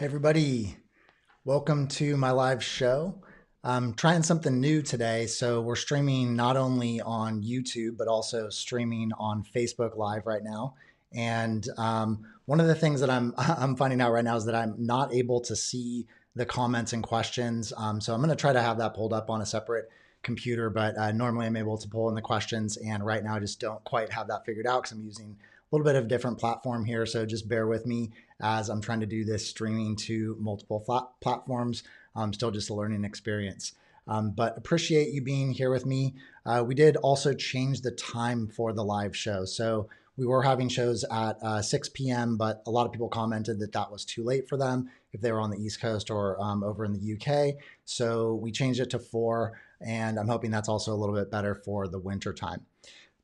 Hey everybody, welcome to my live show. I'm trying something new today, so we're streaming not only on YouTube but also streaming on Facebook Live right now. And one of the things that I'm finding out right now is that I'm not able to see the comments and questions. So I'm going to try to have that pulled up on a separate computer, but normally I'm able to pull in the questions, and right now I just don't quite have that figured out because I'm using a little bit of a different platform here. So just bear with me as I'm trying to do this streaming to multiple platforms. Still just a learning experience. But appreciate you being here with me. We did also change the time for the live show. So we were having shows at 6 p.m., but a lot of people commented that that was too late for them if they were on the East Coast or over in the UK. So we changed it to 4, and I'm hoping that's also a little bit better for the winter time.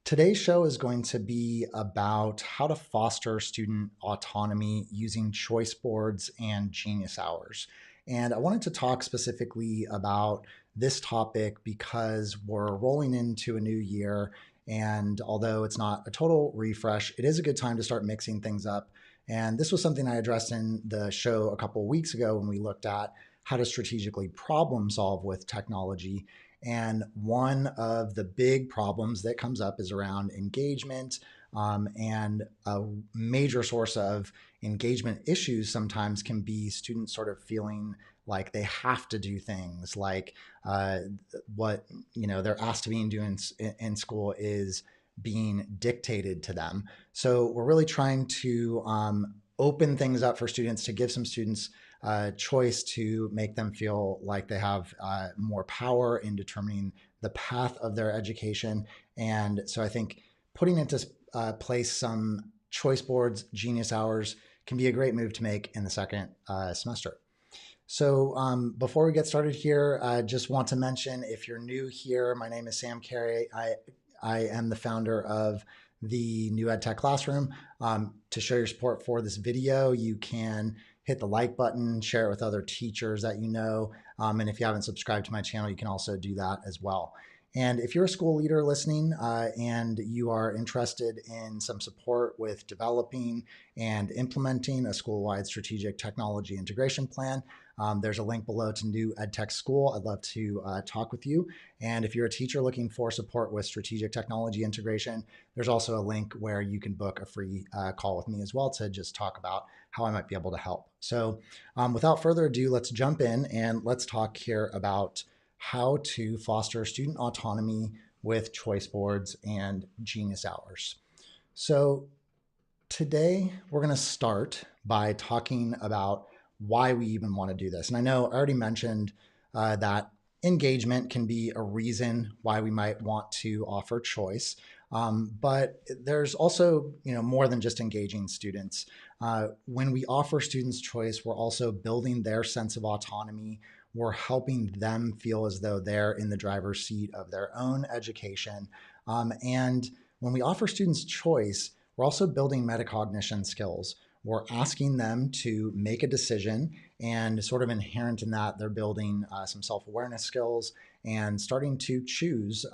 Today's show is going to be about how to foster student autonomy using choice boards and genius hours. And I wanted to talk specifically about this topic because we're rolling into a new year. And although it's not a total refresh, it is a good time to start mixing things up. And this was something I addressed in the show a couple of weeks ago when we looked at how to strategically problem solve with technology. And one of the big problems that comes up is around engagement. And a major source of engagement issues sometimes can be students sort of feeling like they have to do things, like what they're asked to be doing in school is being dictated to them. So we're really trying to open things up for students, to give some students choice, to make them feel like they have more power in determining the path of their education. And so I think putting into place some choice boards, genius hours, can be a great move to make in the second semester. So before we get started here, I just want to mention, if you're new here, my name is Sam Carey. I am the founder of the new EdTech Classroom. To show your support for this video, you can hit the like button, share it with other teachers that you know. And if you haven't subscribed to my channel, you can also do that as well. And if you're a school leader listening and you are interested in some support with developing and implementing a school-wide strategic technology integration plan, there's a link below to New EdTech School. I'd love to talk with you. And if you're a teacher looking for support with strategic technology integration, there's also a link where you can book a free call with me as well to just talk about how I might be able to help. So without further ado, let's jump in and let's talk here about how to foster student autonomy with choice boards and genius hours. So today we're going to start by talking about why we even want to do this. And I know I already mentioned that engagement can be a reason why we might want to offer choice. But there's also, more than just engaging students. When we offer students choice, we're also building their sense of autonomy. We're helping them feel as though they're in the driver's seat of their own education. And when we offer students choice, we're also building metacognition skills. We're asking them to make a decision, and sort of inherent in that, they're building some self-awareness skills and starting to choose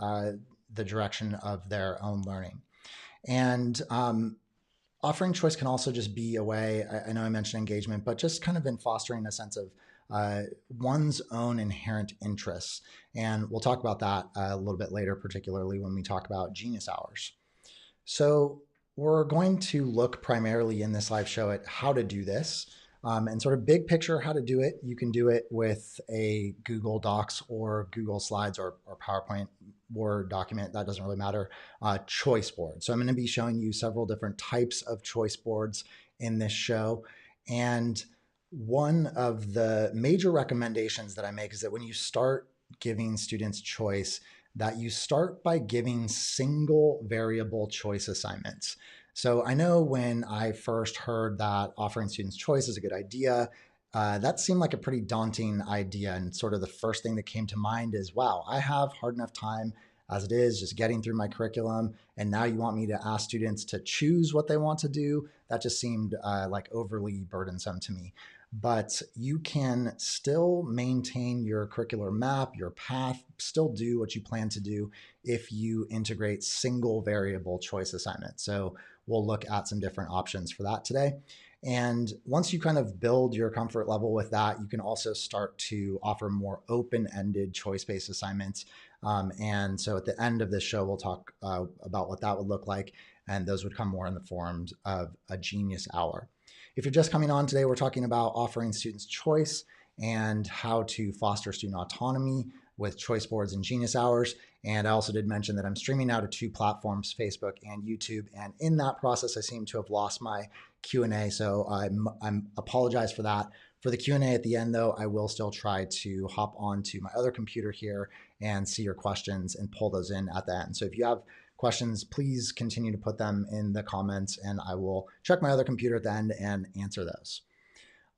the direction of their own learning. And offering choice can also just be a way, I know I mentioned engagement, but just kind of in fostering a sense of one's own inherent interests. And we'll talk about that a little bit later, particularly when we talk about genius hours. So we're going to look primarily in this live show at how to do this and sort of big picture how to do it. You can do it with a Google Docs or Google Slides or PowerPoint Word document. That doesn't really matter. Choice board. So I'm going to be showing you several different types of choice boards in this show. And one of the major recommendations that I make is that when you start giving students choice, that you start by giving single variable choice assignments. So I know when I first heard that offering students choice is a good idea, that seemed like a pretty daunting idea. And sort of the first thing that came to mind is, wow, I have hard enough time as it is just getting through my curriculum. And now you want me to ask students to choose what they want to do? That just seemed like overly burdensome to me. But you can still maintain your curricular map, your path, still do what you plan to do if you integrate single variable choice assignments. So we'll look at some different options for that today. And once you kind of build your comfort level with that, you can also start to offer more open-ended choice-based assignments. And so at the end of this show, we'll talk about what that would look like. And those would come more in the forms of a Genius Hour. If you're just coming on today, we're talking about offering students choice and how to foster student autonomy with choice boards and Genius Hours. And I also did mention that I'm streaming now to 2 platforms, Facebook and YouTube. And in that process, I seem to have lost my Q&A. So I'm apologize for that. For the Q&A at the end, though, I will still try to hop onto my other computer here and see your questions and pull those in at the end. So if you have questions, please continue to put them in the comments and I will check my other computer at the end and answer those.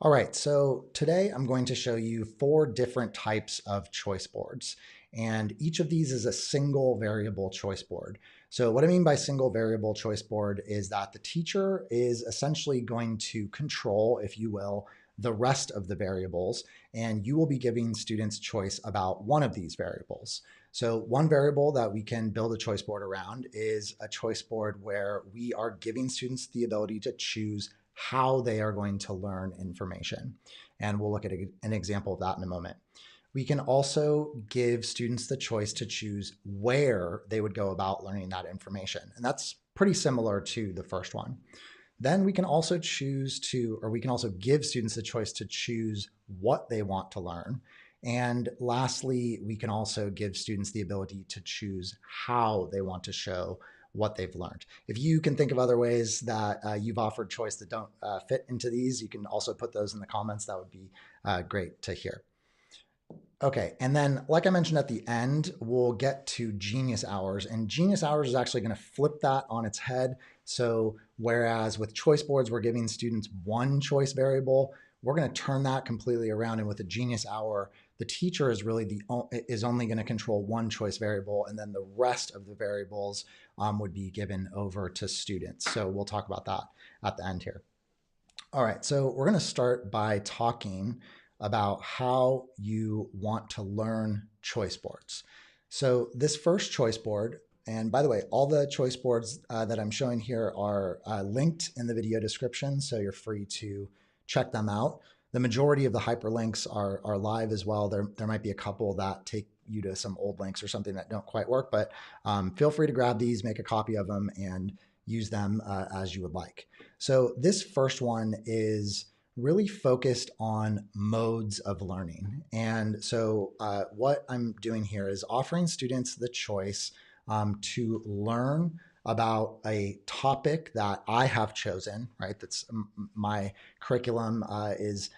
All right, so today I'm going to show you 4 different types of choice boards. And each of these is a single variable choice board. So what I mean by single variable choice board is that the teacher is essentially going to control, if you will, the rest of the variables, and you will be giving students choice about one of these variables. So one variable that we can build a choice board around is a choice board where we are giving students the ability to choose how they are going to learn information. And we'll look at an example of that in a moment. We can also give students the choice to choose where they would go about learning that information. And that's pretty similar to the first one. Then we can also give students the choice to choose what they want to learn. And lastly, we can also give students the ability to choose how they want to show what they've learned. If you can think of other ways that you've offered choice that don't fit into these, you can also put those in the comments. That would be great to hear. Okay, and then like I mentioned at the end, we'll get to Genius Hours, and Genius Hours is actually going to flip that on its head. So whereas with choice boards, we're giving students one choice variable, we're going to turn that completely around. And with a Genius Hour, the teacher is really only going to control one choice variable, and then the rest of the variables would be given over to students. So we'll talk about that at the end here. All right, so we're going to start by talking about how you want to learn choice boards. So this first choice board, and by the way, all the choice boards that I'm showing here are linked in the video description, so you're free to check them out. The majority of the hyperlinks are live as well. There might be a couple that take you to some old links or something that don't quite work, but feel free to grab these, make a copy of them, and use them as you would like. So this first one is really focused on modes of learning. And so what I'm doing here is offering students the choice to learn about a topic that I have chosen, right? That's my curriculum is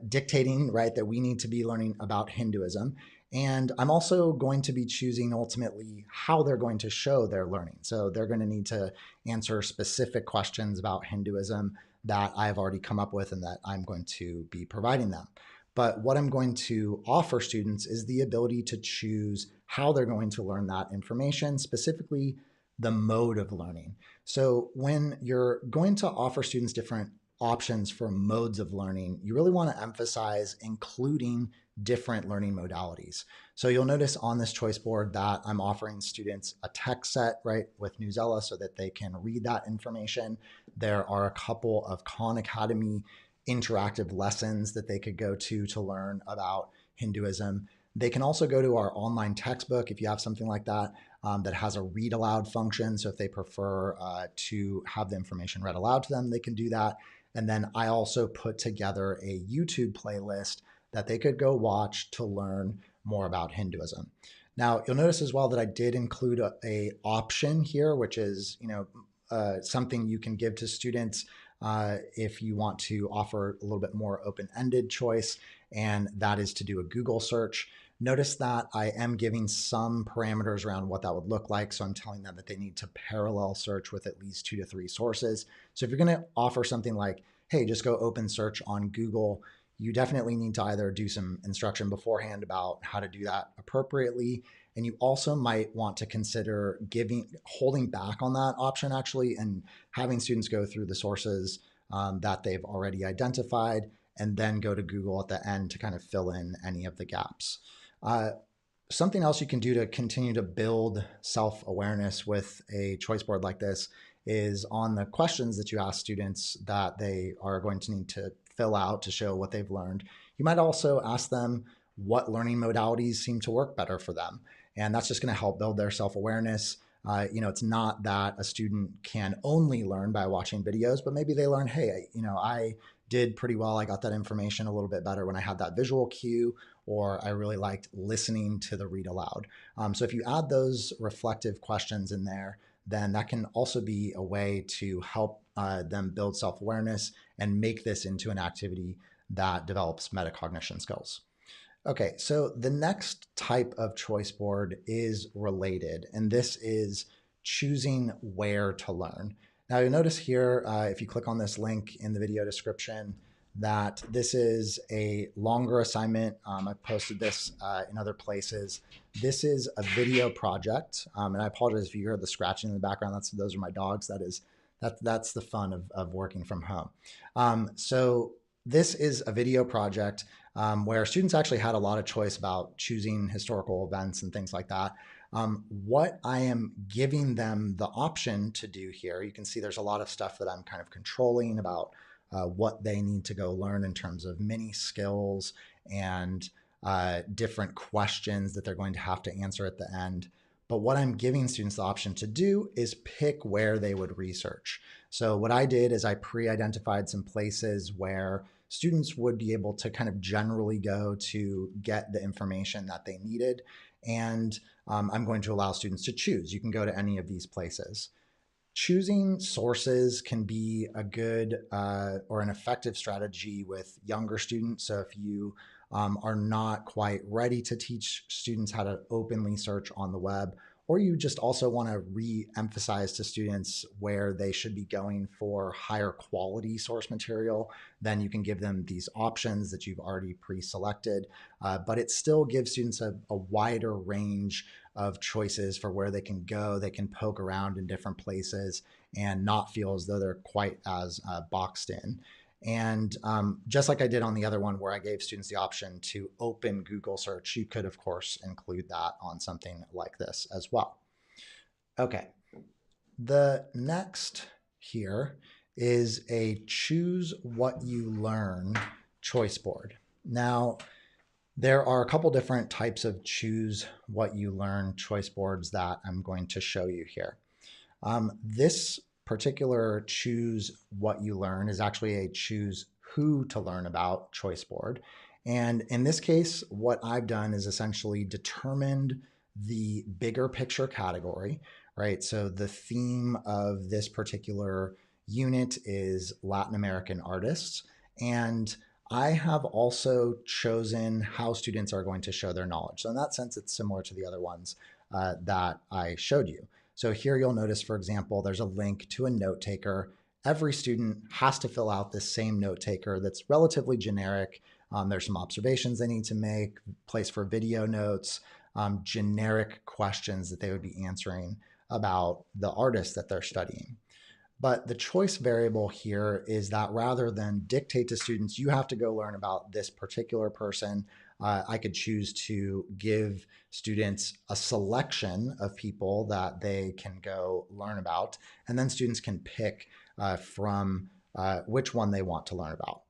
dictating, right, that we need to be learning about Hinduism. And I'm also going to be choosing ultimately how they're going to show their learning. So they're going to need to answer specific questions about Hinduism that I've already come up with and that I'm going to be providing them. But what I'm going to offer students is the ability to choose how they're going to learn that information, specifically the mode of learning. So when you're going to offer students different options for modes of learning, you really want to emphasize including different learning modalities. So you'll notice on this choice board that I'm offering students a text set, right, with Newsela so that they can read that information. There are a couple of Khan Academy interactive lessons that they could go to learn about Hinduism. They can also go to our online textbook if you have something like that that has a read aloud function. So if they prefer to have the information read aloud to them, they can do that. And then I also put together a YouTube playlist that they could go watch to learn more about Hinduism. Now, you'll notice as well that I did include a option here, which is something you can give to students if you want to offer a little bit more open-ended choice, and that is to do a Google search. Notice that I am giving some parameters around what that would look like. So I'm telling them that they need to parallel search with at least 2 to 3 sources. So if you're going to offer something like, hey, just go open search on Google, you definitely need to either do some instruction beforehand about how to do that appropriately. And you also might want to consider holding back on that option actually, and having students go through the sources that they've already identified and then go to Google at the end to kind of fill in any of the gaps. Something else you can do to continue to build self-awareness with a choice board like this is on the questions that you ask students that they are going to need to fill out to show what they've learned. You might also ask them what learning modalities seem to work better for them. And that's just going to help build their self-awareness. It's not that a student can only learn by watching videos, but maybe they learn, hey, I did pretty well. I got that information a little bit better when I had that visual cue, or I really liked listening to the read aloud. So if you add those reflective questions in there, then that can also be a way to help them build self-awareness and make this into an activity that develops metacognition skills. Okay, so the next type of choice board is related, and this is choosing where to learn. Now you'll notice here, if you click on this link in the video description, that this is a longer assignment. I've posted this in other places. This is a video project, and I apologize if you hear the scratching in the background. Those are my dogs. That's the fun of working from home. So this is a video project where students actually had a lot of choice about choosing historical events and things like that. What I am giving them the option to do here, you can see there's a lot of stuff that I'm kind of controlling about what they need to go learn in terms of mini skills and different questions that they're going to have to answer at the end. But what I'm giving students the option to do is pick where they would research. So what I did is I pre-identified some places where students would be able to kind of generally go to get the information that they needed. And I'm going to allow students to choose. You can go to any of these places. Choosing sources can be a good or an effective strategy with younger students. So if you are not quite ready to teach students how to openly search on the web, or you just also want to re-emphasize to students where they should be going for higher quality source material, then you can give them these options that you've already pre-selected. But it still gives students a wider range of choices for where they can go. They can poke around in different places and not feel as though they're quite as boxed in. And just like I did on the other one where I gave students the option to open Google search, you could, of course, include that on something like this as well. Okay, the next here is a choose what you learn choice board. Now, there are a couple different types of choose what you learn choice boards that I'm going to show you here. This particular choose what you learn is actually a choose who to learn about choice board. And in this case, what I've done is essentially determined the bigger picture category, right? So the theme of this particular unit is Latin American artists. And I have also chosen how students are going to show their knowledge. So in that sense, it's similar to the other ones that I showed you. So here you'll notice, for example, there's a link to a note taker. Every student has to fill out this same note taker that's relatively generic. There's some observations they need to make, place for video notes, generic questions that they would be answering about the artist that they're studying. But the choice variable here is that rather than dictate to students, you have to go learn about this particular person, I could choose to give students a selection of people that they can go learn about, and then students can pick from which one they want to learn about.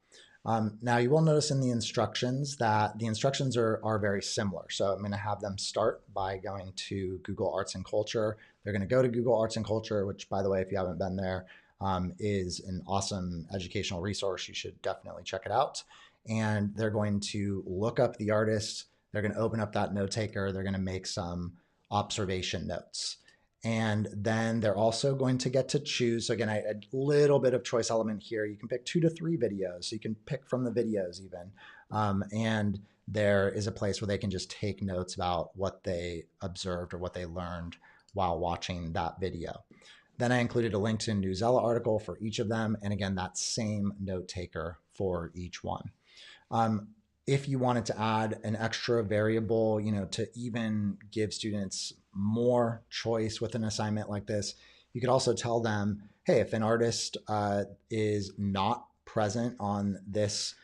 Now you will notice in the instructions that the instructions are very similar. So I'm going to have them start by going to Google Arts and Culture. They're going to go to Google Arts and Culture, which, by the way, if you haven't been there, is an awesome educational resource. You should definitely check it out. And they're going to look up the artist. They're going to open up that note taker. They're going to make some observation notes. And then they're also going to get to choose. So again, a little bit of choice element here. You can pick 2 to 3 videos. So you can pick from the videos even. And there is a place where they can just take notes about what they observed or what they learned while watching that video. Then I included a link to a Newsella article for each of them. And again, that same note taker for each one. If you wanted to add an extra variable, to even give students more choice with an assignment like this, you could also tell them, hey, if an artist is not present on this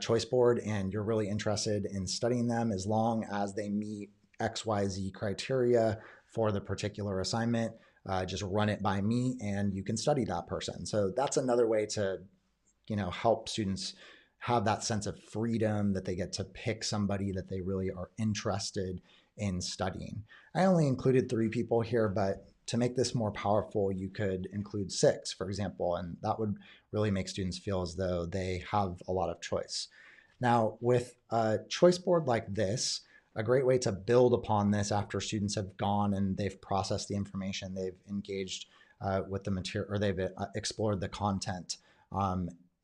choice board and you're really interested in studying them, as long as they meet XYZ criteria for the particular assignment, just run it by me and you can study that person. So that's another way to, help students have that sense of freedom that they get to pick somebody that they really are interested in studying. I only included 3 people here, but to make this more powerful, you could include 6, for example, and that would really make students feel as though they have a lot of choice. Now, with a choice board like this, a great way to build upon this after students have gone and they've processed the information, they've engaged with the material, or they've explored the content,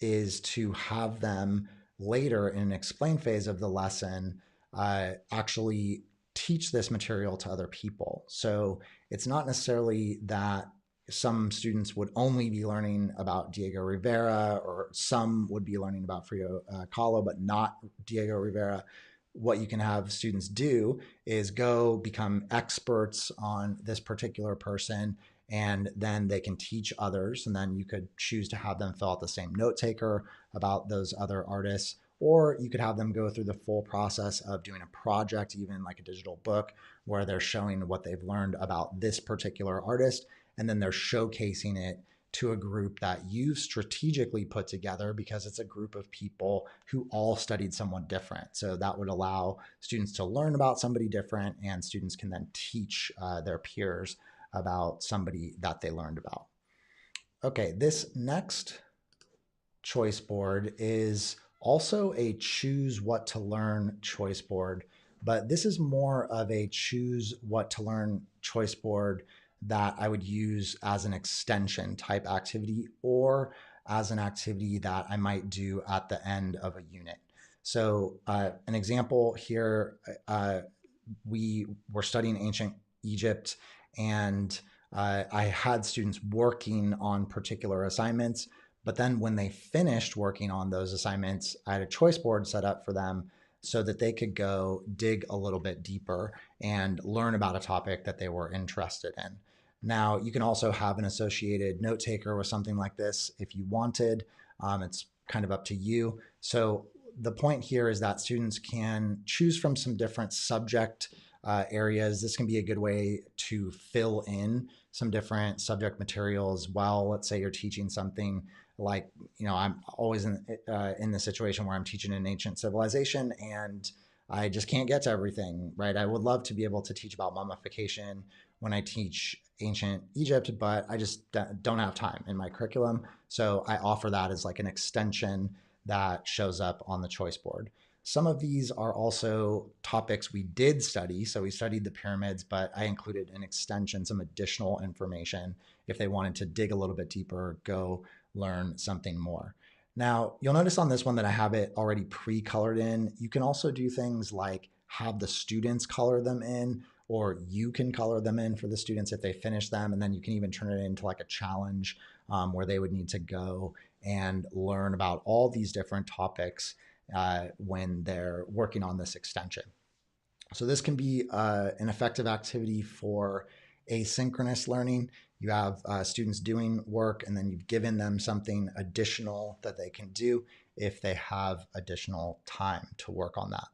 is to have them later in an explain phase of the lesson actually teach this material to other people. So it's not necessarily that some students would only be learning about Diego Rivera, or some would be learning about Frida Kahlo, but not Diego Rivera. What you can have students do is go become experts on this particular person, and then they can teach others. And then you could choose to have them fill out the same note taker about those other artists, or you could have them go through the full process of doing a project, even like a digital book, where they're showing what they've learned about this particular artist, and then they're showcasing it to a group that you've strategically put together because it's a group of people who all studied someone different. So that would allow students to learn about somebody different, and students can then teach their peers about somebody that they learned about. Okay, this next choice board is also a choose what to learn choice board, but this is more of a choose what to learn choice board that I would use as an extension type activity, or as an activity that I might do at the end of a unit. So an example here, we were studying ancient Egypt, and I had students working on particular assignments, but then when they finished working on those assignments, I had a choice board set up for them so that they could go dig a little bit deeper and learn about a topic that they were interested in. Now, you can also have an associated note taker with something like this if you wanted. It's kind of up to you. So the point here is that students can choose from some different subject areas. This can be a good way to fill in some different subject material as well. Let's say you're teaching something like, I'm always in the situation where I'm teaching an ancient civilization and I just can't get to everything, right? I would love to be able to teach about mummification when I teach ancient Egypt, but I just don't have time in my curriculum. So I offer that as like an extension that shows up on the choice board. Some of these are also topics we did study. So we studied the pyramids, but I included an extension, some additional information if they wanted to dig a little bit deeper, go learn something more. Now, you'll notice on this one that I have it already pre-colored in. You can also do things like have the students color them in, or you can color them in for the students if they finish them. And then you can even turn it into like a challenge where they would need to go and learn about all these different topics when they're working on this extension. So this can be an effective activity for asynchronous learning. You have students doing work, and then you've given them something additional that they can do if they have additional time to work on that.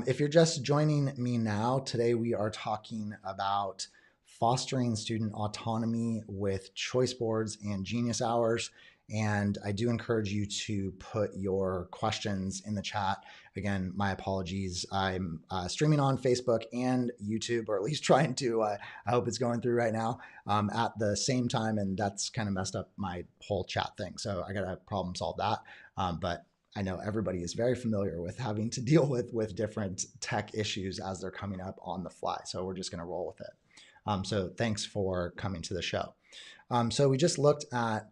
If you're just joining me now, today we are talking about fostering student autonomy with choice boards and Genius Hours. And I do encourage you to put your questions in the chat. Again, my apologies. I'm streaming on Facebook and YouTube, or at least trying to. I hope it's going through right now at the same time. And that's kind of messed up my whole chat thing. So I got to problem solve that. But I know everybody is very familiar with having to deal with different tech issues as they're coming up on the fly. So we're just going to roll with it. So thanks for coming to the show. So we just looked at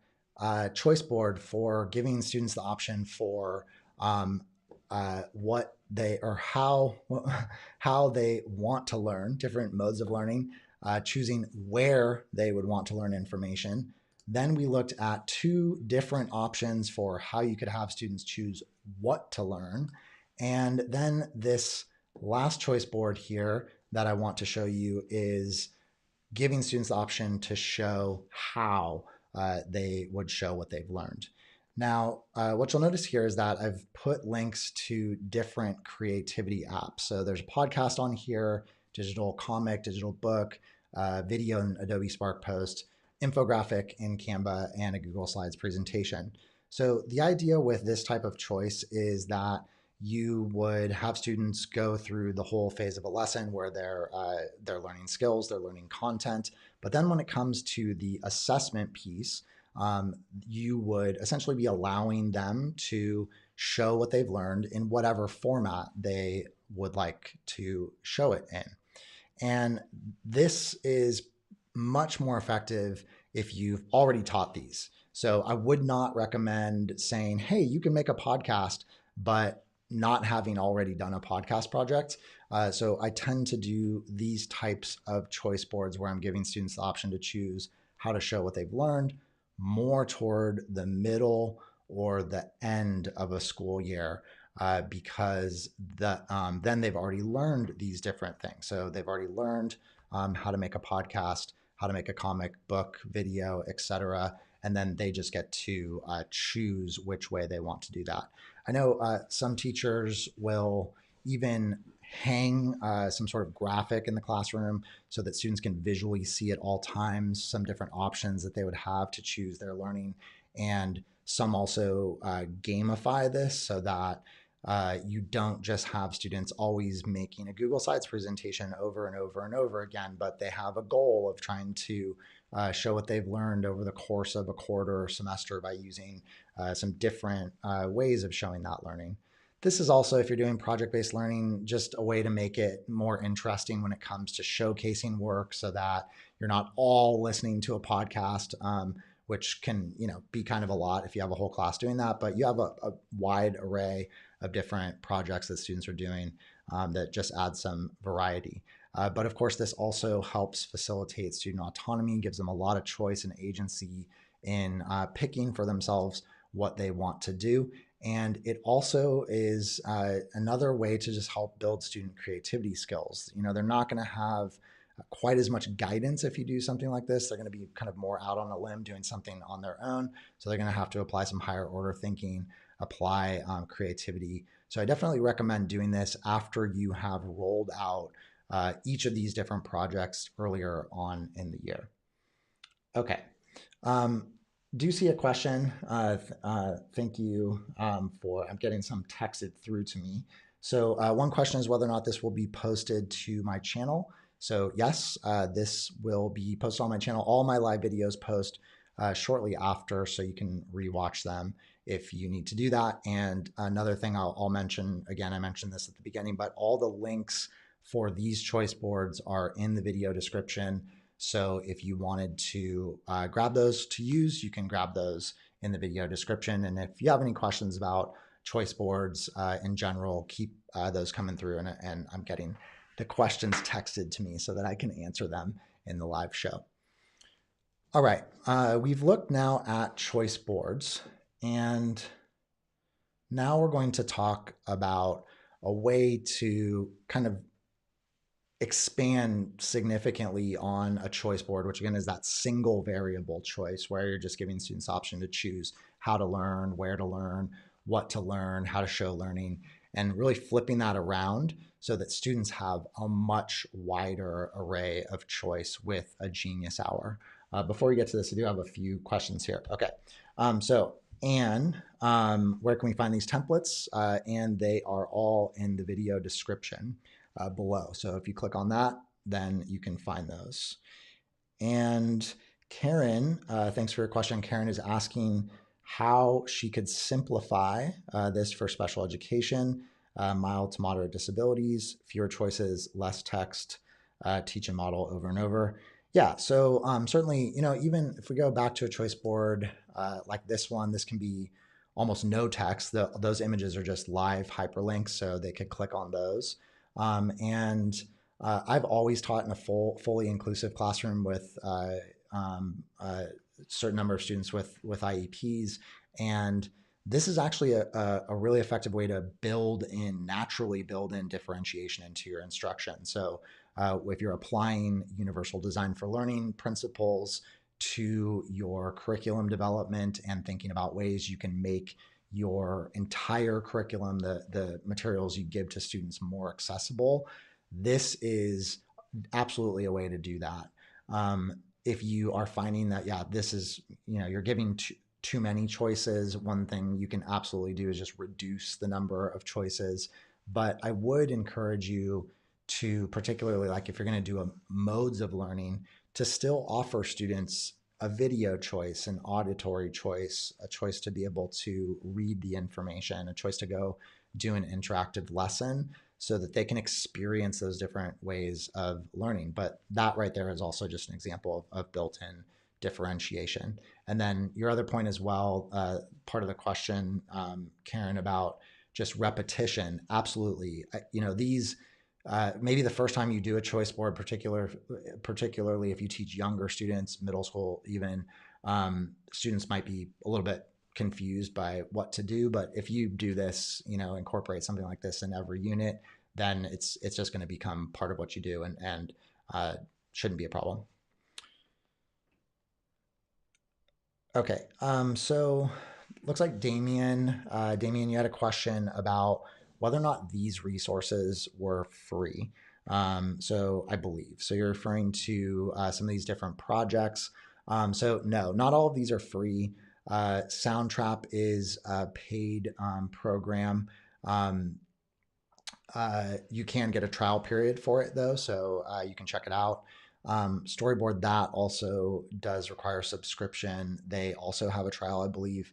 choice board for giving students the option for what they, or how they want to learn, different modes of learning, choosing where they would want to learn information. Then we looked at 2 different options for how you could have students choose what to learn. And then this last choice board here that I want to show you is giving students the option to show how they would show what they've learned. Now, what you'll notice here is that I've put links to different creativity apps. So there's a podcast on here, digital comic, digital book, video in Adobe Spark post, infographic in Canva, and a Google Slides presentation. So the idea with this type of choice is that you would have students go through the whole phase of a lesson where they're learning skills, they're learning content. But then when it comes to the assessment piece, you would essentially be allowing them to show what they've learned in whatever format they would like to show it in. And this is much more effective if you've already taught these. So I would not recommend saying, hey, you can make a podcast, but not having already done a podcast project. So I tend to do these types of choice boards where I'm giving students the option to choose how to show what they've learned more toward the middle or the end of a school year, because then they've already learned these different things. So they've already learned how to make a podcast, how to make a comic book video, etc. And then they just get to choose which way they want to do that. I know some teachers will even hang some sort of graphic in the classroom so that students can visually see at all times some different options that they would have to choose their learning. And some also gamify this so that you don't just have students always making a Google Slides presentation over and over and over again, but they have a goal of trying to show what they've learned over the course of a quarter or semester by using some different ways of showing that learning. This is also, if you're doing project-based learning, just a way to make it more interesting when it comes to showcasing work so that you're not all listening to a podcast, which can be kind of a lot if you have a whole class doing that, but you have a wide array of different projects that students are doing that just add some variety. But of course, this also helps facilitate student autonomy, gives them a lot of choice and agency in picking for themselves what they want to do. And it also is another way to just help build student creativity skills. They're not going to have quite as much guidance if you do something like this. They're going to be kind of more out on a limb doing something on their own. So they're going to have to apply some higher order thinking, apply creativity. So I definitely recommend doing this after you have rolled out each of these different projects earlier on in the year. Okay. Do you see a question? Thank you I'm getting some texted through to me. So one question is whether or not this will be posted to my channel. So yes, this will be posted on my channel. All my live videos post shortly after, so you can rewatch them if you need to do that. And another thing I'll mention, again, I mentioned this at the beginning, but all the links for these choice boards are in the video description. So if you wanted to grab those to use, you can grab those in the video description. And if you have any questions about choice boards in general, keep those coming through. And I'm getting the questions texted to me so that I can answer them in the live show. All right, we've looked now at choice boards, and now we're going to talk about a way to kind of expand significantly on a choice board, which again is that single variable choice where you're just giving students option to choose how to learn, where to learn, what to learn, how to show learning, and really flipping that around so that students have a much wider array of choice with a Genius Hour. Before we get to this, I do have a few questions here. Okay, so Anne, where can we find these templates? And they are all in the video description below. So if you click on that, then you can find those. And Karen, thanks for your question. Karen is asking how she could simplify this for special education, mild to moderate disabilities, fewer choices, less text, teach and model over and over. Yeah, so certainly, even if we go back to a choice board like this one, this can be almost no text. Those images are just live hyperlinks, so they could click on those. And I've always taught in a fully inclusive classroom with a certain number of students with IEPs. And this is actually a really effective way to naturally build in differentiation into your instruction. So if you're applying universal design for learning principles to your curriculum development and thinking about ways you can make your entire curriculum, the materials you give to students, more accessible, this is absolutely a way to do that. If you are finding that, yeah, this is, you're giving too many choices, one thing you can absolutely do is just reduce the number of choices. But I would encourage you to, particularly like if you're going to do a modes of learning, to still offer students a video choice, an auditory choice, a choice to be able to read the information, a choice to go do an interactive lesson so that they can experience those different ways of learning. But that right there is also just an example of built-in differentiation. And then your other point as well, part of the question, Karen, about just repetition. Absolutely. These, maybe the first time you do a choice board, particularly if you teach younger students, middle school even, students might be a little bit confused by what to do. But if you do this, incorporate something like this in every unit, then it's just going to become part of what you do, and shouldn't be a problem. Okay, so looks like Damien, you had a question about whether or not these resources were free. So I believe, so you're referring to some of these different projects. So no, not all of these are free. Soundtrap is a paid program. You can get a trial period for it though, so you can check it out. Storyboard, that also does require subscription. They also have a trial, I believe.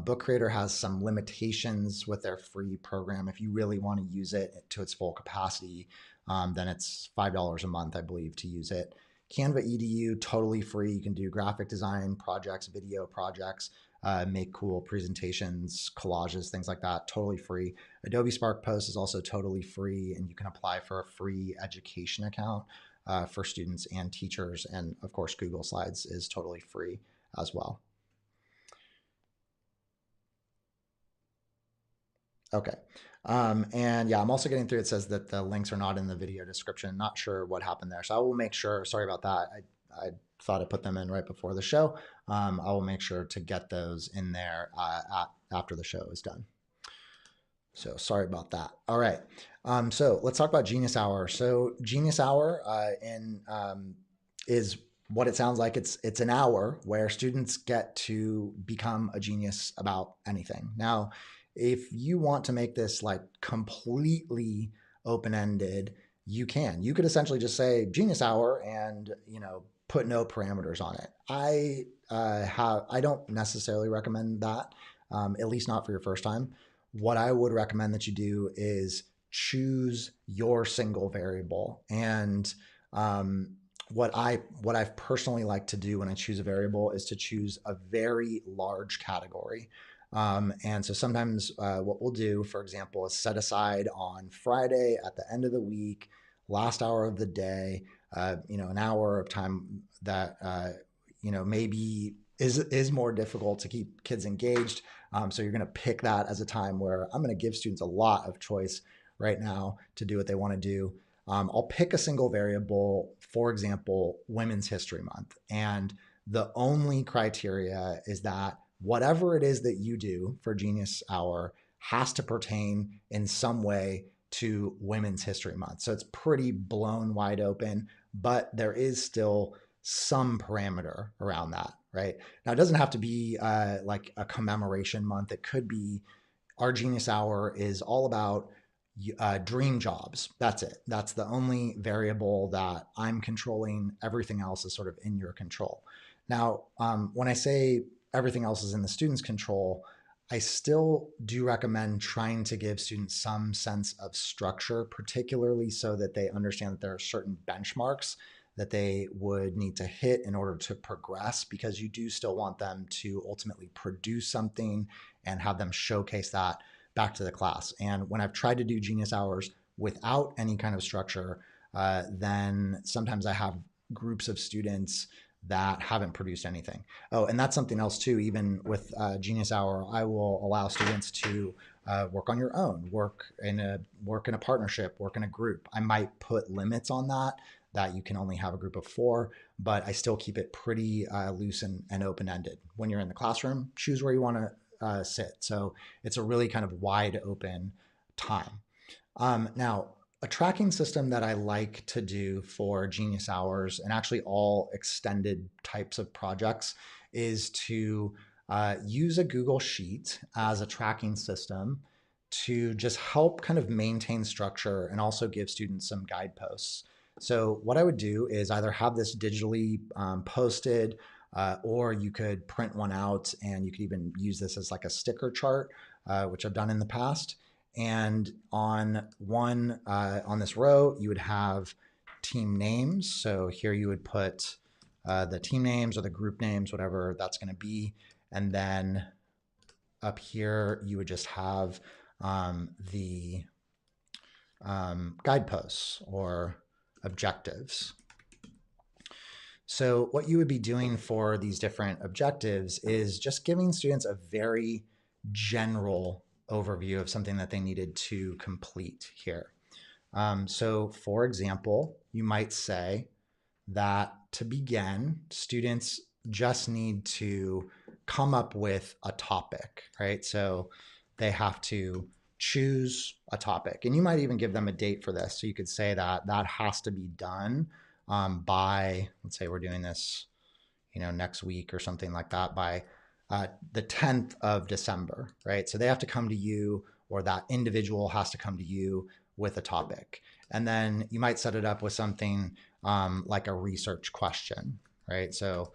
Book Creator has some limitations with their free program. If you really want to use it to its full capacity, then it's $5 a month, I believe, to use it. Canva EDU, totally free. You can do graphic design projects, video projects, make cool presentations, collages, things like that, totally free. Adobe Spark Post is also totally free, and you can apply for a free education account for students and teachers. And of course, Google Slides is totally free as well. Okay. And yeah, I'm also getting through. It says that the links are not in the video description. Not sure what happened there. So I will make sure, sorry about that. I thought I put them in right before the show. I will make sure to get those in there after the show is done. So sorry about that. All right. So let's talk about Genius Hour. So Genius Hour is what it sounds like. It's an hour where students get to become a genius about anything. Now, if you want to make this like completely open-ended, you can. You could essentially just say Genius Hour and put no parameters on it. I don't necessarily recommend that, at least not for your first time. What I would recommend that you do is choose your single variable. And what I've personally liked to do when I choose a variable is to choose a very large category. And so sometimes what we'll do, for example, is set aside on Friday at the end of the week, last hour of the day, an hour of time that maybe is more difficult to keep kids engaged. So you're going to pick that as a time where I'm going to give students a lot of choice right now to do what they want to do. I'll pick a single variable, for example, Women's History Month. And the only criteria is that whatever it is that you do for Genius Hour has to pertain in some way to Women's History Month. So it's pretty blown wide open, but there is still some parameter around that, right? Now, it doesn't have to be like a commemoration month. It could be our Genius Hour is all about dream jobs. That's it. That's the only variable that I'm controlling. Everything else is sort of in your control. Now, when I say everything else is in the student's control, I still do recommend trying to give students some sense of structure, particularly so that they understand that there are certain benchmarks that they would need to hit in order to progress, because you do still want them to ultimately produce something and have them showcase that back to the class. And when I've tried to do Genius Hours without any kind of structure, then sometimes I have groups of students that haven't produced anything. Oh, and that's something else too. Even with Genius Hour, I will allow students to work on your own, work in a partnership, work in a group. I might put limits on that you can only have a group of 4, but I still keep it pretty loose and open-ended. When you're in the classroom, choose where you want to sit. So it's a really kind of wide open time. Now, a tracking system that I like to do for Genius Hours and actually all extended types of projects is to use a Google Sheet as a tracking system to just help kind of maintain structure and also give students some guideposts. So what I would do is either have this digitally posted, or you could print one out and you could even use this as like a sticker chart, which I've done in the past. And on on this row, you would have team names. So here you would put the team names or the group names, whatever that's going to be. And then up here, you would just have the guideposts or objectives. So what you would be doing for these different objectives is just giving students a very general overview of something that they needed to complete here. So for example, you might say that to begin, students just need to come up with a topic, right? So they have to choose a topic, and you might even give them a date for this. So you could say that that has to be done by, let's say we're doing this, next week or something like that, by the 10th of December, right? So they have to come to you, or that individual has to come to you with a topic. And then you might set it up with something like a research question, right? So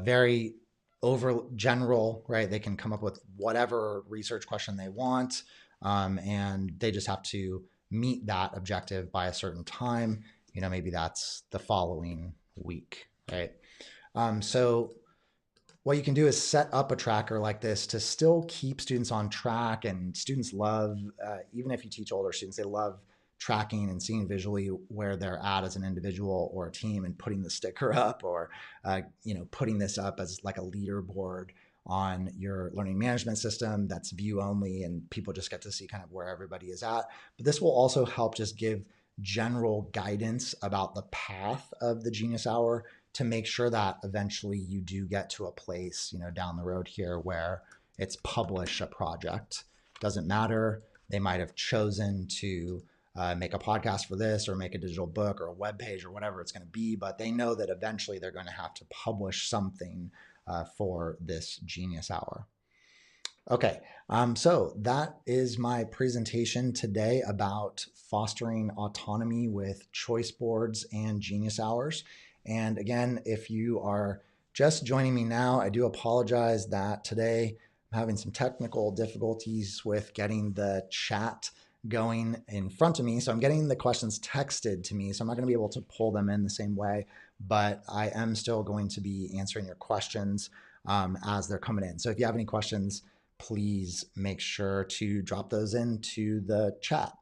very over general, right? They can come up with whatever research question they want, and they just have to meet that objective by a certain time. Maybe that's the following week, right? So what you can do is set up a tracker like this to still keep students on track. And students love, even if you teach older students, they love tracking and seeing visually where they're at as an individual or a team, and putting the sticker up, or putting this up as like a leaderboard on your learning management system that's view only, and people just get to see kind of where everybody is at. But this will also help just give general guidance about the path of the Genius Hour to make sure that eventually you do get to a place, down the road here where it's publish a project. Doesn't matter. They might have chosen to make a podcast for this, or make a digital book, or a web page, or whatever it's going to be, but they know that eventually they're going to have to publish something for this Genius Hour. Okay, so that is my presentation today about fostering autonomy with choice boards and Genius Hours. And again, if you are just joining me now, I do apologize that today I'm having some technical difficulties with getting the chat going in front of me. So I'm getting the questions texted to me, so I'm not going to be able to pull them in the same way, but I am still going to be answering your questions as they're coming in. So if you have any questions, please make sure to drop those into the chat.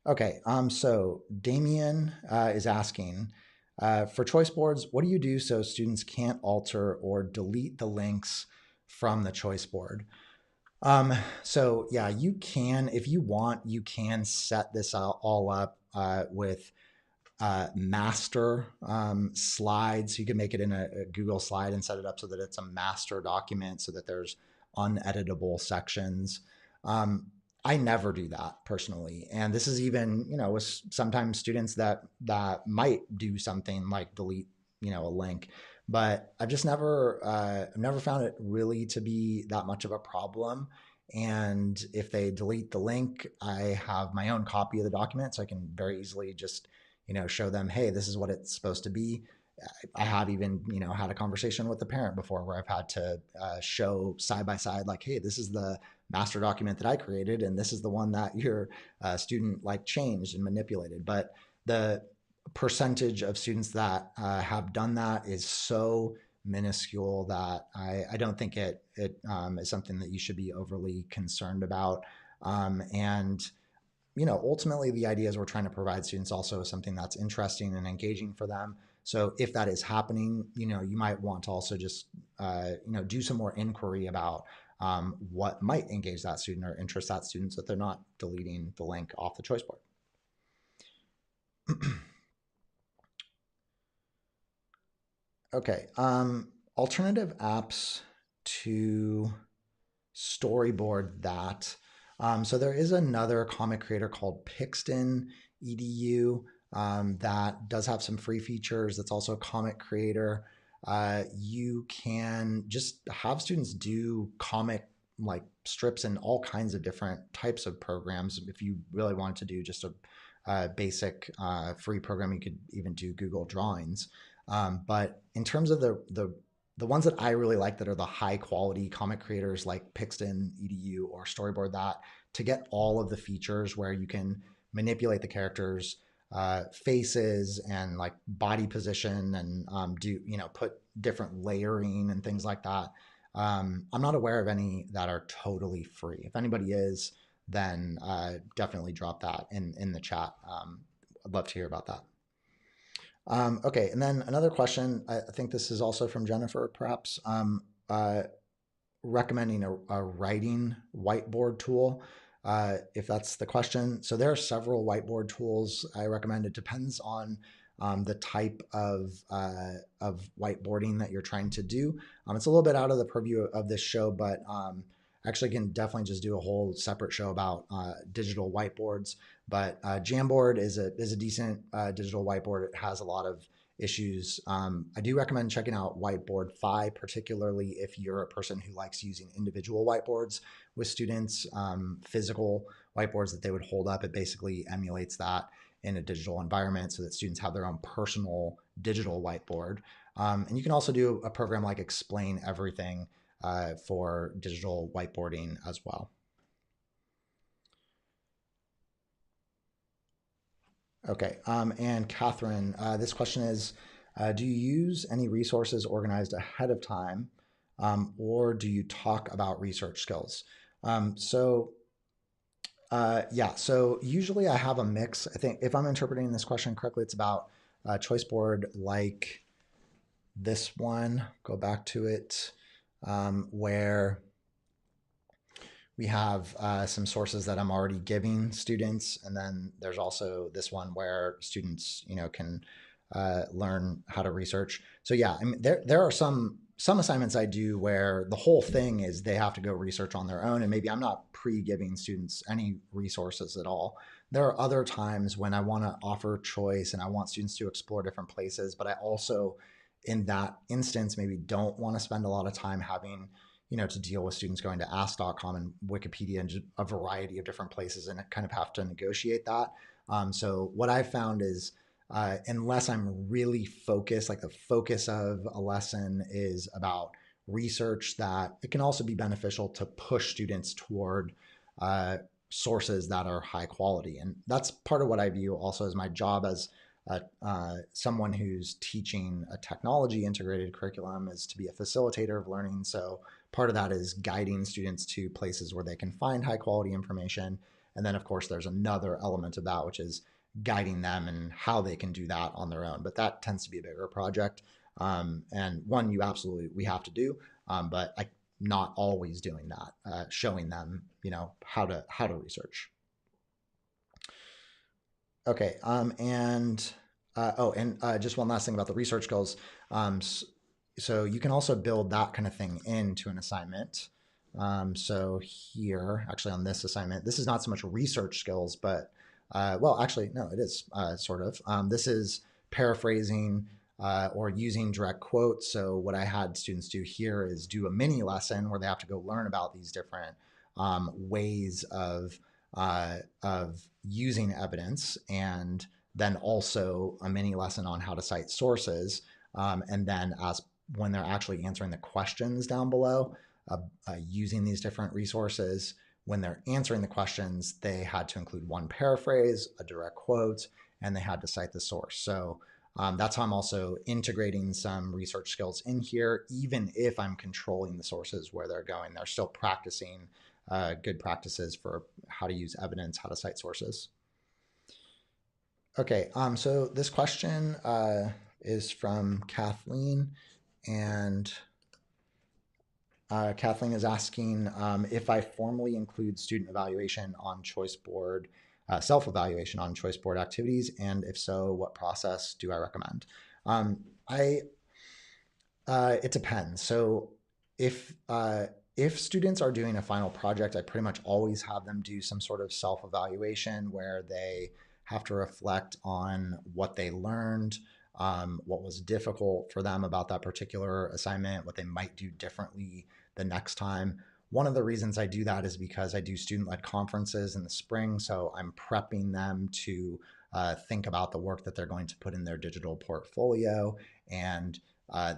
Okay, so Damien is asking, for choice boards, what do you do so students can't alter or delete the links from the choice board? So yeah, you can, if you want, you can set this all up with master slides. You can make it in a Google slide and set it up so that it's a master document, so that there's uneditable sections. I never do that personally. And this is even, with sometimes students that might do something like delete, a link, but I've just never found it really to be that much of a problem. And if they delete the link, I have my own copy of the document, so I can very easily just, show them, hey, this is what it's supposed to be. I have even, had a conversation with the parent before where I've had to show side by side, like, hey, this is the master document that I created, and this is the one that your student changed and manipulated. But the percentage of students that have done that is so minuscule that I don't think it is something that you should be overly concerned about. And ultimately the idea is we're trying to provide students also something that's interesting and engaging for them. So if that is happening, you might want to also just, do some more inquiry about what might engage that student or interest that student, so that they're not deleting the link off the choice board. Okay, alternative apps to storyboard that. So there is another comic creator called Pixton, edu that does have some free features. That's also a comic creator. You can just have students do comic like strips and all kinds of different types of programs. If you really wanted to do just a basic free program, you could even do Google Drawings. But in terms of the ones that I really like that are the high quality comic creators like Pixton, EDU, or Storyboard that, to get all of the features where you can manipulate the characters' faces and like body position and put different layering and things like that. I'm not aware of any that are totally free. If anybody is, then definitely drop that in the chat. I'd love to hear about that. Okay, and then another question, I think this is also from Jennifer, perhaps, recommending a writing whiteboard tool, if that's the question. So there are several whiteboard tools I recommend. It depends on the type of whiteboarding that you're trying to do. It's a little bit out of the purview of this show, but actually can definitely just do a whole separate show about digital whiteboards. But Jamboard is a decent digital whiteboard. It has a lot of issues. I do recommend checking out WhiteboardPHI, particularly if you're a person who likes using individual whiteboards with students, physical whiteboards that they would hold up. It basically emulates that in a digital environment so that students have their own personal digital whiteboard. And you can also do a program like Explain Everything for digital whiteboarding as well. Okay, and Catherine, this question is, do you use any resources organized ahead of time, or do you talk about research skills? Yeah, so usually I have a mix. I think if I'm interpreting this question correctly, it's about a choice board like this one. Go back to it, where we have some sources that I'm already giving students, and then there's also this one where students, can learn how to research. So yeah, I mean, there are some assignments I do where the whole thing is they have to go research on their own, and maybe I'm not pre-giving students any resources at all. There are other times when I want to offer choice and I want students to explore different places, but I also, in that instance, maybe don't want to spend a lot of time having to deal with students going to ask.com and Wikipedia and just a variety of different places, and kind of have to negotiate that. So what I've found is, unless I'm really focused, like the focus of a lesson is about research, that it can also be beneficial to push students toward sources that are high quality. And that's part of what I view also as my job as someone who's teaching a technology integrated curriculum, is to be a facilitator of learning. So part of that is guiding students to places where they can find high quality information. And then of course there's another element of that, which is guiding them and how they can do that on their own. But that tends to be a bigger project. And one we have to do, but I'm not always doing that, showing them, how to research. Okay, and just one last thing about the research goals. So you can also build that kind of thing into an assignment. So here, actually on this assignment, this is not so much research skills, but well, actually, no, it is sort of. This is paraphrasing or using direct quotes. So what I had students do here is do a mini lesson where they have to go learn about these different ways of using evidence, and then also a mini lesson on how to cite sources. And then when they're actually answering the questions down below, using these different resources, when they're answering the questions, they had to include one paraphrase, a direct quote, and they had to cite the source. So that's how I'm also integrating some research skills in here. Even if I'm controlling the sources where they're going, they're still practicing good practices for how to use evidence, how to cite sources. Okay, so this question is from Kathleen, and Kathleen is asking if I formally include student evaluation on ChoiceBoard, self-evaluation on ChoiceBoard activities, and if so, what process do I recommend? It depends. So if students are doing a final project, I pretty much always have them do some sort of self-evaluation where they have to reflect on what they learned, what was difficult for them about that particular assignment, what they might do differently the next time. One of the reasons I do that is because I do student-led conferences in the spring, so I'm prepping them to think about the work that they're going to put in their digital portfolio, and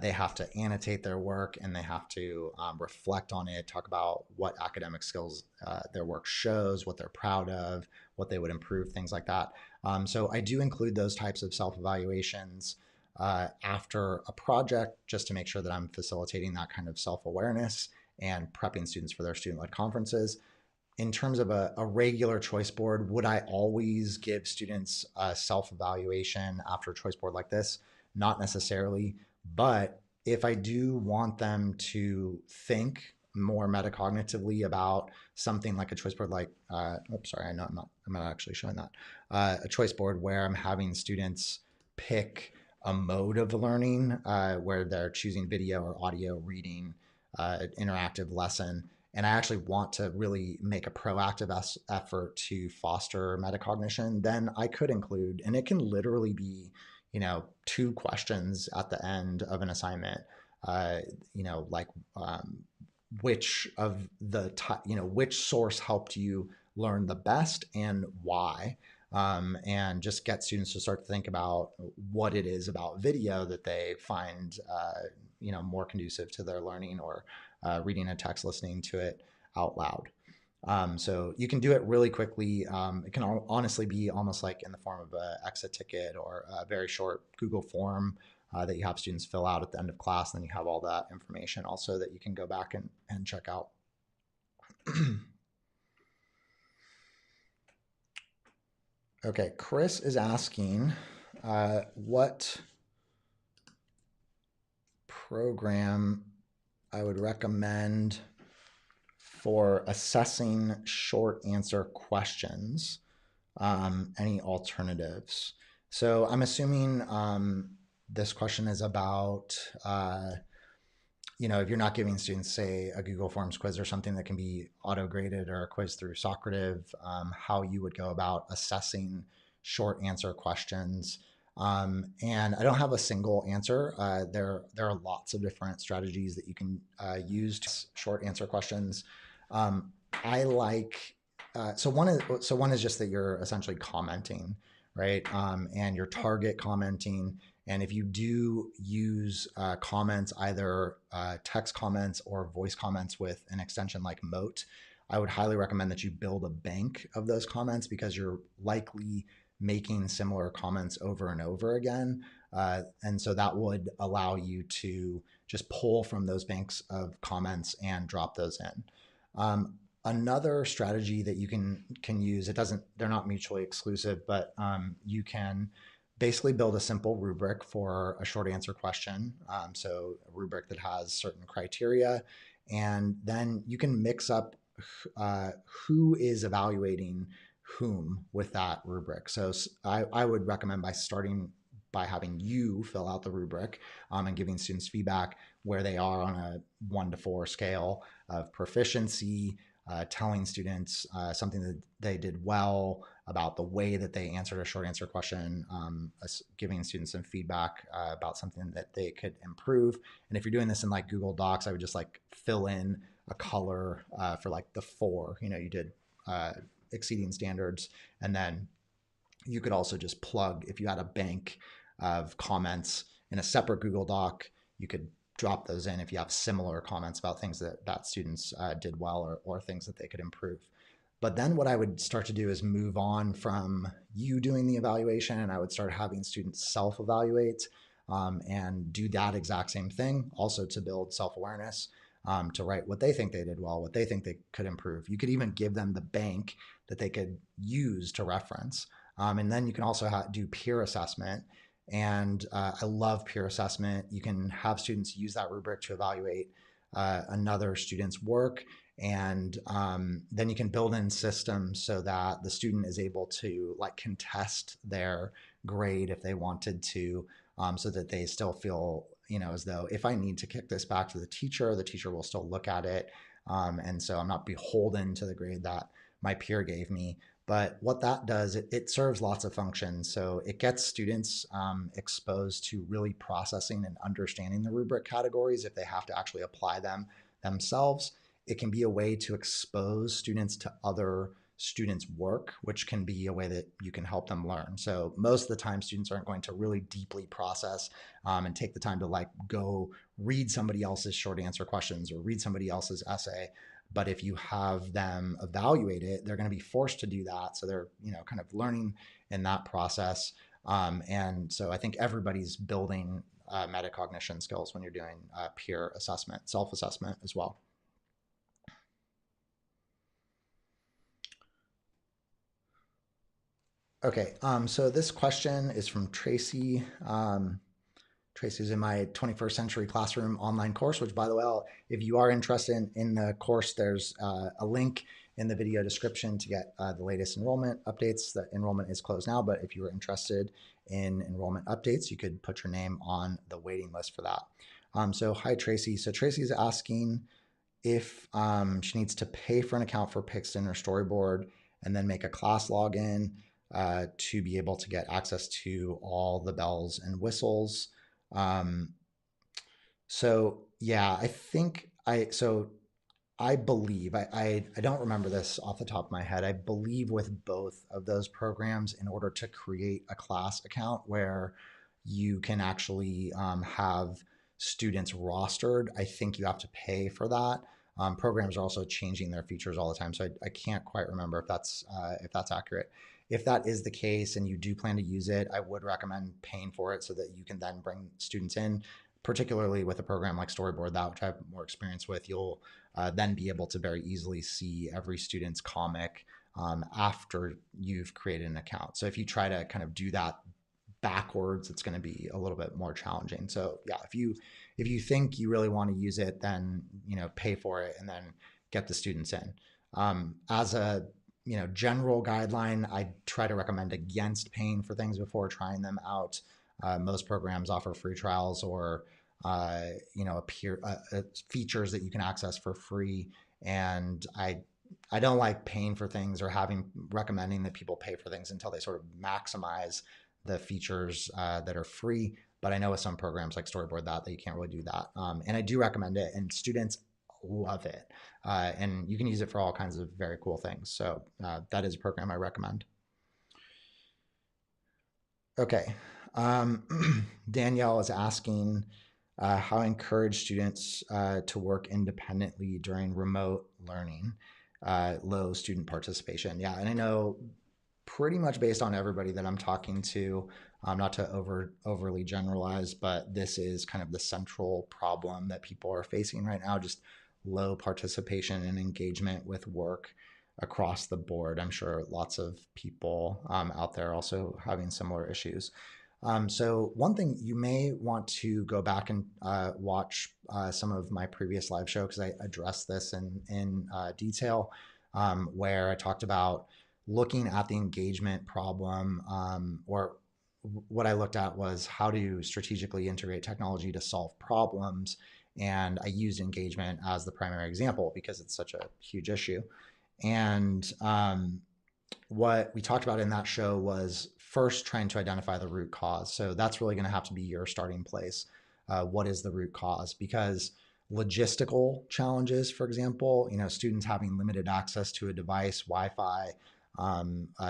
they have to annotate their work, and they have to reflect on it, talk about what academic skills their work shows, what they're proud of, what they would improve, things like that. So I do include those types of self-evaluations after a project, just to make sure that I'm facilitating that kind of self-awareness and prepping students for their student-led conferences. In terms of a regular choice board, would I always give students a self-evaluation after a choice board like this? Not necessarily, but if I do want them to think more metacognitively about something like a choice board, like, oops, sorry, I'm not actually showing that. A choice board where I'm having students pick a mode of learning where they're choosing video or audio, reading, interactive lesson. And I actually want to really make a proactive effort to foster metacognition, then I could include, and it can literally be, 2 questions at the end of an assignment, like which of the, which source helped you learn the best and why, and just get students to start to think about what it is about video that they find, more conducive to their learning, or reading a text, listening to it out loud. So you can do it really quickly. It can honestly be almost like in the form of an exit ticket or a very short Google form that you have students fill out at the end of class. And then you have all that information also that you can go back and check out. Okay, Chris is asking what program I would recommend for assessing short answer questions. Any alternatives? So I'm assuming this question is about, if you're not giving students, say, a Google Forms quiz or something that can be auto-graded, or a quiz through Socrative, how you would go about assessing short answer questions. And I don't have a single answer. There are lots of different strategies that you can use to short answer questions. I like, so one is just that you're essentially commenting, right? And you're target commenting. And if you do use comments, either text comments or voice comments with an extension like Mote, I would highly recommend that you build a bank of those comments, because you're likely making similar comments over and over again. And so that would allow you to just pull from those banks of comments and drop those in. Another strategy that you can use, they're not mutually exclusive, but you can basically build a simple rubric for a short answer question. So a rubric that has certain criteria, and then you can mix up who is evaluating whom with that rubric. So I would recommend by having you fill out the rubric and giving students feedback where they are on a 1 to 4 scale of proficiency, telling students something that they did well about the way that they answered a short answer question, giving students some feedback about something that they could improve. And if you're doing this in like Google Docs, I would just like fill in a color for like the 4, you did exceeding standards. And then you could also just plug, if you had a bank of comments in a separate Google Doc, you could drop those in if you have similar comments about things that students did well, or things that they could improve. But then what I would start to do is move on from you doing the evaluation, and I would start having students self-evaluate and do that exact same thing, also to build self-awareness, to write what they think they did well, what they think they could improve. You could even give them the bank that they could use to reference. And then you can also do peer assessment. And I love peer assessment. You can have students use that rubric to evaluate another student's work. And then you can build in systems so that the student is able to like contest their grade if they wanted to, so that they still feel, as though if I need to kick this back to the teacher will still look at it. And so I'm not beholden to the grade that my peer gave me. But what that does, it serves lots of functions. So it gets students exposed to really processing and understanding the rubric categories if they have to actually apply them themselves. It can be a way to expose students to other students' work, which can be a way that you can help them learn. So most of the time, students aren't going to really deeply process and take the time to like go read somebody else's short answer questions or read somebody else's essay. But if you have them evaluate it, they're going to be forced to do that. So they're, kind of learning in that process. And so I think everybody's building metacognition skills when you're doing peer assessment, self-assessment as well. Okay, so this question is from Tracy. Tracy's in my 21st Century Classroom online course, which, by the way, if you are interested in the course, there's a link in the video description to get the latest enrollment updates. The enrollment is closed now, but if you were interested in enrollment updates, you could put your name on the waiting list for that. So hi, Tracy. So Tracy's asking if she needs to pay for an account for Pixton or Storyboard and then make a class login to be able to get access to all the bells and whistles. So yeah, I believe, I don't remember this off the top of my head. I believe with both of those programs, in order to create a class account where you can actually have students rostered, I think you have to pay for that. Programs are also changing their features all the time, so I can't quite remember if that's accurate. If that is the case and you do plan to use it, I would recommend paying for it so that you can then bring students in, particularly with a program like Storyboard, that which I have more experience with. You'll then be able to very easily see every student's comic after you've created an account. So if you try to kind of do that backwards, it's going to be a little bit more challenging. So yeah, if you think you really want to use it, then pay for it and then get the students in. As a general guideline, I try to recommend against paying for things before trying them out. Most programs offer free trials or features that you can access for free, and I don't like paying for things or recommending that people pay for things until they sort of maximize the features that are free. But I know with some programs like Storyboard that you can't really do that, and I do recommend it, and students love it. And you can use it for all kinds of very cool things. So that is a program I recommend. Okay. Danielle is asking how I encourage students to work independently during remote learning, low student participation. Yeah, and I know pretty much based on everybody that I'm talking to, not to overly generalize, but this is kind of the central problem that people are facing right now, just low participation and engagement with work across the board. I'm sure lots of people out there also having similar issues. So one thing, you may want to go back and watch some of my previous live show, because I addressed this in detail, where I talked about looking at the engagement problem, or what I looked at was how to strategically integrate technology to solve problems. And I used engagement as the primary example because it's such a huge issue. And what we talked about in that show was first trying to identify the root cause. So that's really going to have to be your starting place. What is the root cause? Because logistical challenges, for example, students having limited access to a device, Wi-Fi,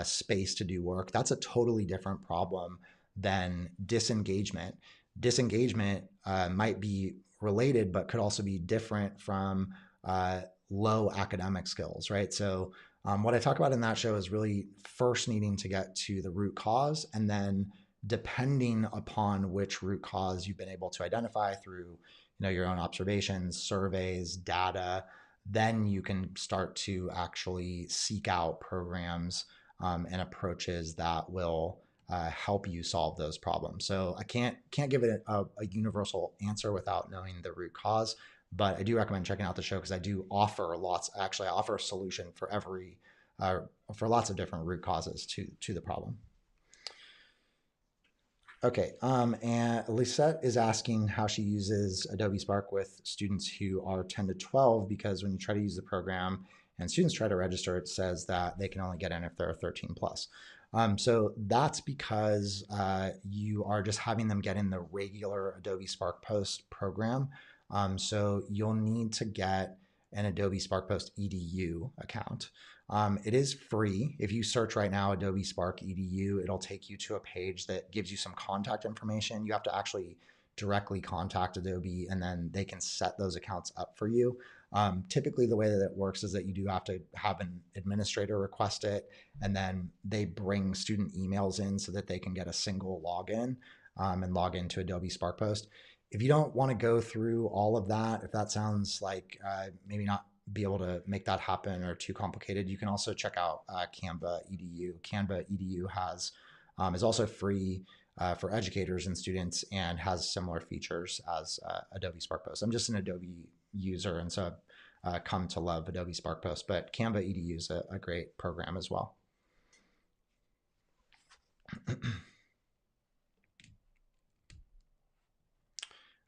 space to do work, that's a totally different problem than disengagement. Disengagement might be related, but could also be different from low academic skills, right? So what I talk about in that show is really first needing to get to the root cause, and then depending upon which root cause you've been able to identify through your own observations, surveys, data, then you can start to actually seek out programs and approaches that will help you solve those problems. So I can't give it a universal answer without knowing the root cause, but I do recommend checking out the show because I do offer I offer a solution for for lots of different root causes to the problem. Okay, and Lisette is asking how she uses Adobe Spark with students who are 10 to 12, because when you try to use the program and students try to register, it says that they can only get in if they're 13 plus. So that's because you are just having them get in the regular Adobe Spark Post program. So you'll need to get an Adobe Spark Post EDU account. It is free. If you search right now Adobe Spark EDU, it'll take you to a page that gives you some contact information. You have to actually directly contact Adobe, and then they can set those accounts up for you. Typically, the way that it works is that you do have to have an administrator request it, and then they bring student emails in so that they can get a single login and log into Adobe Spark Post. If you don't want to go through all of that, if that sounds like maybe not be able to make that happen or too complicated, you can also check out Canva EDU. Canva EDU is also free for educators and students and has similar features as Adobe Spark Post. I'm just an Adobe user, and so I've come to love Adobe Spark Post, but Canva EDU is a great program as well.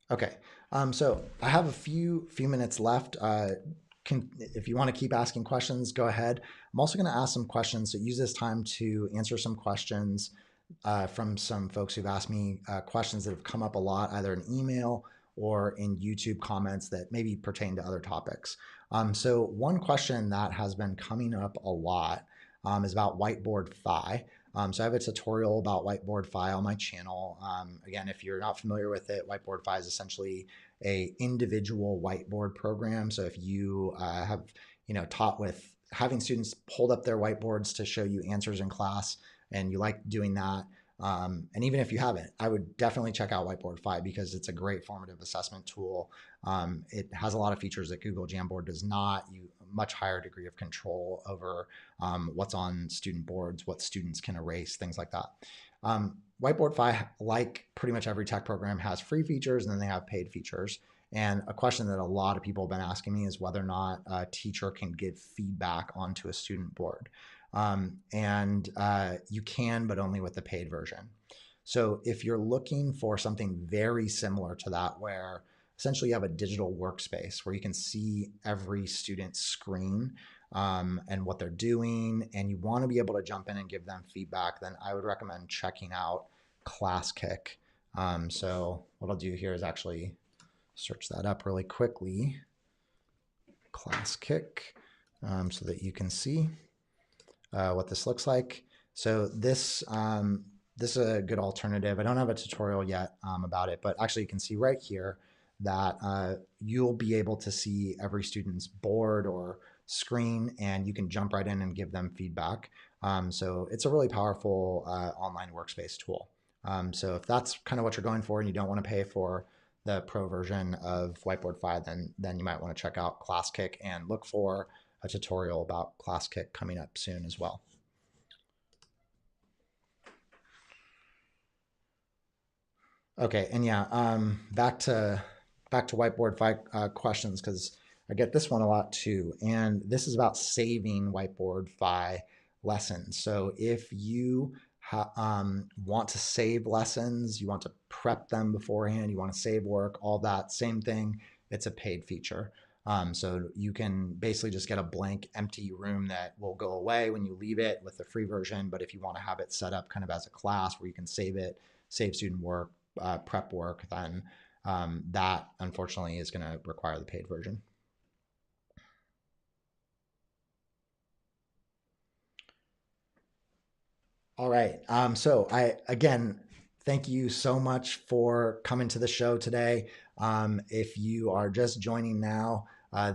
Okay, so I have a few minutes left. If you want to keep asking questions, go ahead. I'm also going to ask some questions, so use this time to answer some questions from some folks who've asked me questions that have come up a lot, either in email or in YouTube comments that maybe pertain to other topics. So one question that has been coming up a lot is about WhiteboardPHI. So I have a tutorial about WhiteboardPHI on my channel. Again, if you're not familiar with it, WhiteboardPHI is essentially a individual whiteboard program. So if you have taught with having students hold up their whiteboards to show you answers in class, and you like doing that, and even if you haven't, I would definitely check out WhiteboardPHI because it's a great formative assessment tool. It has a lot of features that Google Jamboard does not. Much higher degree of control over what's on student boards, what students can erase, things like that. WhiteboardPHI, like pretty much every tech program, has free features and then they have paid features. And a question that a lot of people have been asking me is whether or not a teacher can give feedback onto a student board. You can, but only with the paid version. So if you're looking for something very similar to that, where essentially you have a digital workspace where you can see every student's screen and what they're doing, and you want to be able to jump in and give them feedback, then I would recommend checking out Classkick. So what I'll do here is actually search that up really quickly, Classkick, so that you can see what this looks like. So this is a good alternative. I don't have a tutorial yet about it, but actually you can see right here that you'll be able to see every student's board or screen, and you can jump right in and give them feedback. So it's a really powerful online workspace tool. So if that's kind of what you're going for and you don't want to pay for the pro version of WhiteboardPHI, then you might want to check out Classkick and look for a tutorial about Classkick coming up soon as well. Okay, and yeah, back to WhiteboardPHI questions, because I get this one a lot too. And this is about saving WhiteboardPHI lessons. So if you want to save lessons, you want to prep them beforehand, you want to save work, all that, same thing, it's a paid feature. So you can basically just get a blank empty room that will go away when you leave it with the free version. But if you want to have it set up kind of as a class where you can save it, save student work, prep work, then that unfortunately is going to require the paid version. All right. So again, thank you so much for coming to the show today. If you are just joining now,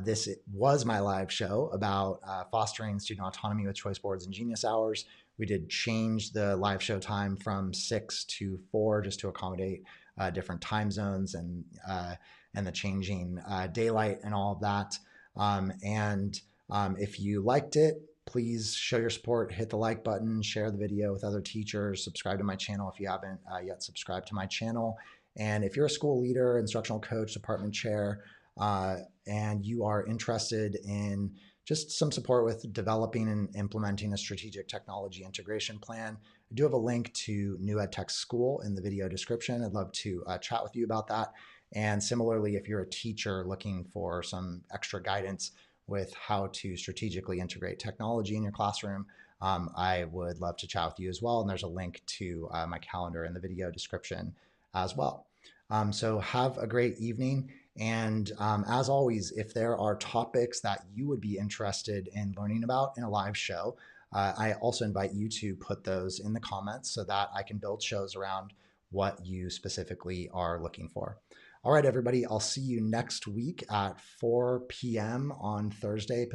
this was my live show about fostering student autonomy with choice boards and genius hours. We did change the live show time from 6 to 4 just to accommodate different time zones and the changing daylight and all of that. If you liked it, please show your support, hit the like button, share the video with other teachers, subscribe to my channel if you haven't yet subscribed to my channel. And if you're a school leader, instructional coach, department chair, and you are interested in just some support with developing and implementing a strategic technology integration plan, I do have a link to New EdTech School in the video description. I'd love to chat with you about that. And similarly, if you're a teacher looking for some extra guidance with how to strategically integrate technology in your classroom, I would love to chat with you as well. And there's a link to my calendar in the video description as well. So have a great evening. And as always, if there are topics that you would be interested in learning about in a live show, I also invite you to put those in the comments so that I can build shows around what you specifically are looking for. All right, everybody, I'll see you next week at 4 p.m. on Thursday